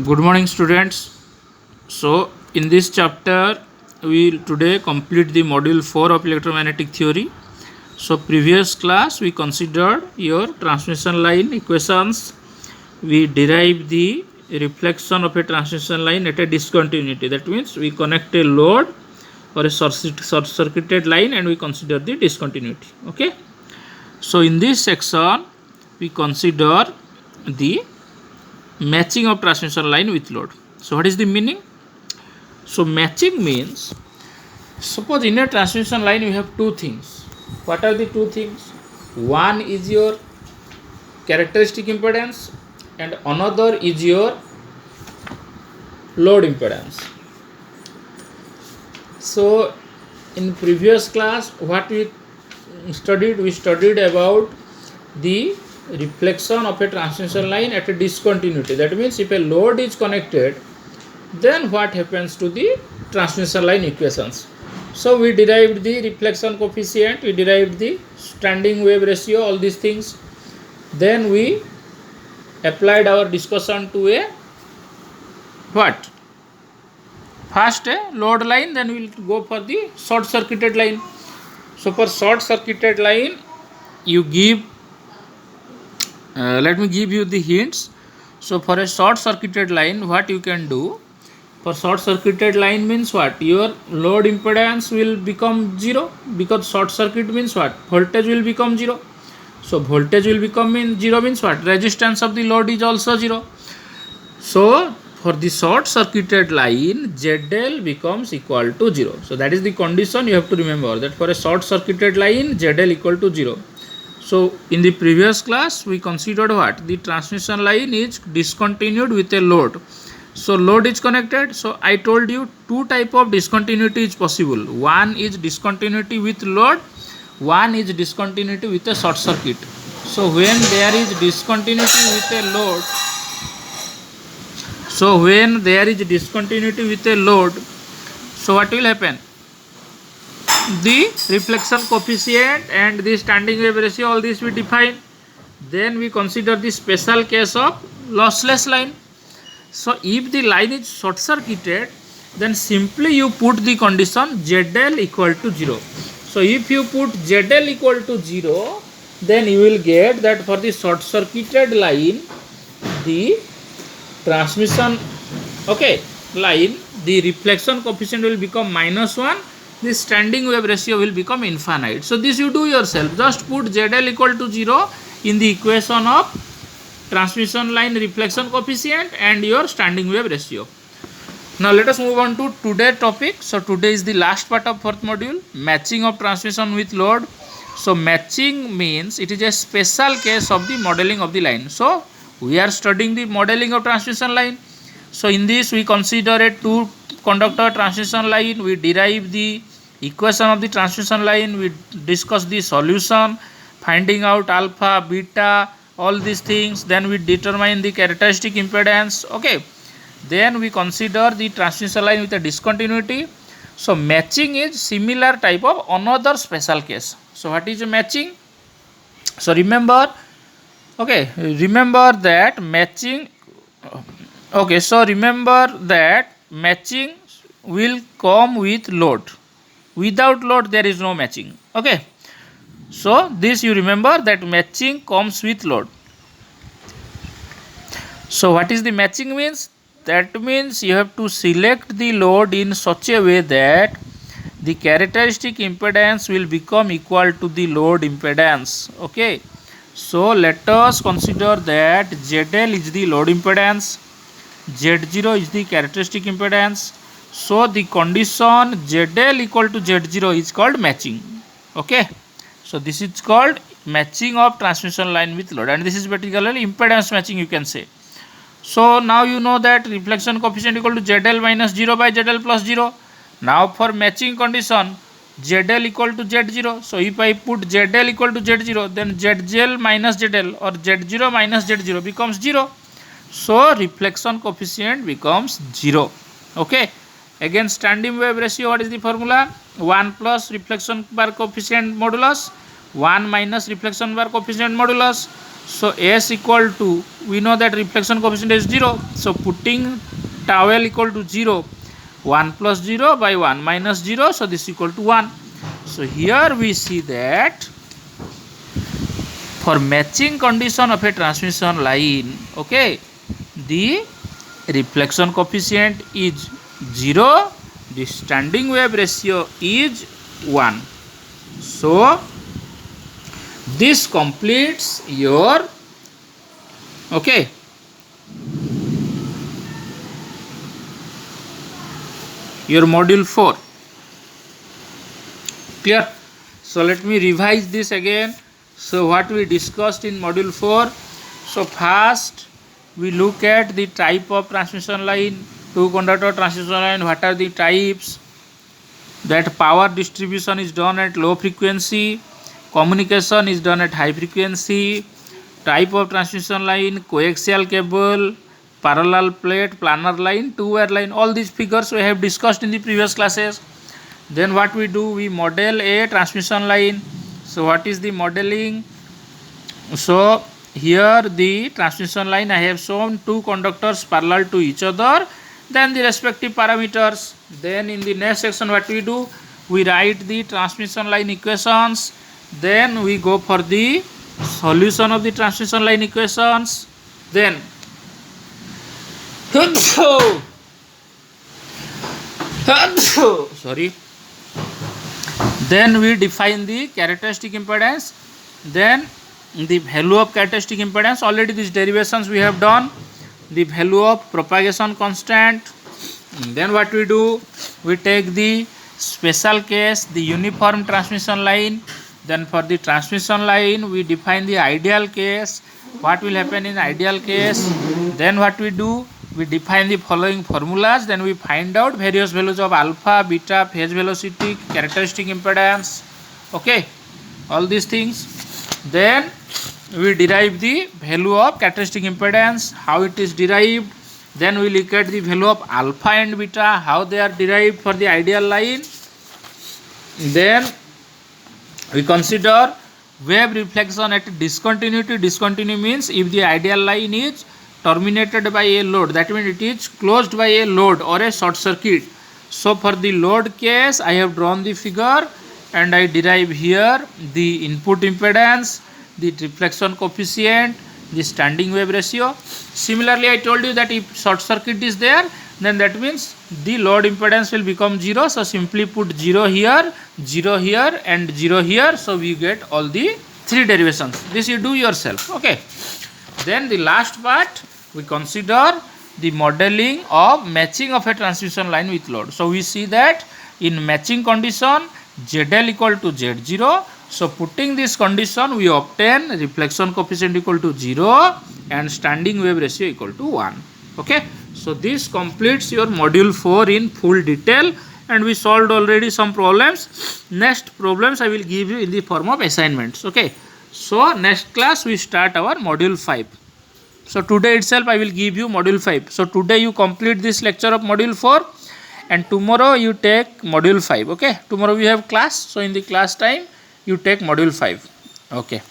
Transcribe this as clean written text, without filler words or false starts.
Good morning, students. So, in this chapter, we will today complete the module 4 of electromagnetic theory. So, previous class we considered your transmission line equations. We derived the reflection of a transmission line at a discontinuity. That means we connect a load or a short-circuited line and we consider the discontinuity. Okay. So, in this section, we consider the matching of transmission line with load. So what is the meaning? So matching means, suppose in a transmission line you have two things. What are the two things? One is your characteristic impedance and another is your load impedance. So in previous class what we studied about the reflection of a transmission line at a discontinuity. That means if a load is connected, then what happens to the transmission line equations. So we derived the reflection coefficient, we derived the standing wave ratio, all these things. Then we applied our discussion to a what? First a load line, then we will go for the short circuited line. So for short circuited line, you give let me give you the hints. So for a short circuited line, what you can do, for short circuited line means what? Your load impedance will become 0, because short circuit means what? Voltage will become 0. So voltage will become 0 means what? Resistance of the load is also 0. So for the short circuited line, ZL becomes equal to 0. So that is the condition you have to remember, that for a short circuited line, ZL equal to 0. So in the previous class we considered what? The transmission line is discontinued with a load. So load is connected. So I told you two type of discontinuity is possible. One is discontinuity with load, one is discontinuity with a short circuit. So when there is discontinuity with a load, so what will happen? The reflection coefficient and the standing wave ratio, all this we define. Then we consider the special case of lossless line. So if the line is short circuited, then simply you put the condition ZL equal to 0. So if you put ZL equal to 0, then you will get that for the short circuited line, the transmission line, the reflection coefficient will become -1. The standing wave ratio will become infinite. So this you do yourself. Just put ZL equal to 0 in the equation of transmission line reflection coefficient and your standing wave ratio. Now let us move on to today's topic. So today is the last part of fourth module, matching of transmission with load. So matching means it is a special case of the modeling of the line. So we are studying the modeling of transmission line. So in this we consider a two conductor transmission line, we derive the equation of the transmission line, we discuss the solution, finding out alpha, beta, all these things, then we determine the characteristic impedance. Okay, then we consider the transmission line with a discontinuity. So matching is similar type of another special case. So what is matching? So remember that matching matching will come with load. Without load there is no matching. Okay, so this you remember, that matching comes with load. So what is the matching means? That means you have to select the load in such a way that the characteristic impedance will become equal to the load impedance. Okay, so let us consider that ZL is the load impedance, Z0 is the characteristic impedance. So the condition ZL equal to Z0 is called matching. Okay, so this is called matching of transmission line with load, and this is particularly impedance matching you can say. So now you know that reflection coefficient equal to ZL minus 0 by ZL plus 0. Now for matching condition, ZL equal to Z0. So if I put ZL equal to Z0, then ZL minus ZL or Z0 minus Z0 becomes 0. So reflection coefficient becomes 0. Okay, again standing wave ratio, what is the formula? 1 plus reflection bar coefficient modulus, 1 minus reflection bar coefficient modulus. So S equal to, we know that reflection coefficient is 0. So putting towel equal to 0, 1 plus 0 by 1 minus 0, so this equal to 1. So here we see that for matching condition of a transmission line, okay, the reflection coefficient is 0, the standing wave ratio is 1. So this completes your, okay, your module 4. Clear? So let me revise this again. So what we discussed in module 4. So first we look at the type of transmission line, two conductor transmission line, what are the types, that power distribution is done at low frequency, communication is done at high frequency, type of transmission line, coaxial cable, parallel plate, planar line, two-wire line, all these figures we have discussed in the previous classes. Then what we do, we model a transmission line. So what is the modeling? So here the transmission line I have shown two conductors parallel to each other, then the respective parameters. Then in the next section what we do, we write the transmission line equations, then we go for the solution of the transmission line equations, then sorry, then we define the characteristic impedance, then the value of characteristic impedance, already these derivations we have done, the value of propagation constant. Then what we do, we take the special case, the uniform transmission line, then for the transmission line we define the ideal case, what will happen in ideal case, then what we do, we define the following formulas, then we find out various values of alpha, beta, phase velocity, characteristic impedance, okay, all these things. Then we derive the value of characteristic impedance, how it is derived. Then we look at the value of alpha and beta, how they are derived for the ideal line. Then we consider wave reflection at discontinuity. Discontinuity means if the ideal line is terminated by a load, that means it is closed by a load or a short circuit. So for the load case I have drawn the figure and I derive here the input impedance, the reflection coefficient, the standing wave ratio. Similarly I told you that if short circuit is there, then that means the load impedance will become 0. So simply put 0 here, 0 here and 0 here. So we get all the three derivations. This you do yourself, okay. Then the last part we consider the modeling of matching of a transmission line with load. So we see that in matching condition ZL equal to Z0. So putting this condition we obtain reflection coefficient equal to 0 and standing wave ratio equal to 1. Okay. So this completes your module 4 in full detail and we solved already some problems. Next problems I will give you in the form of assignments. Okay. So next class we start our module 5. So today itself I will give you module 5. So today you complete this lecture of module 4 and tomorrow you take module 5. Okay. Tomorrow we have class. So in the class time you take module 5. Okay.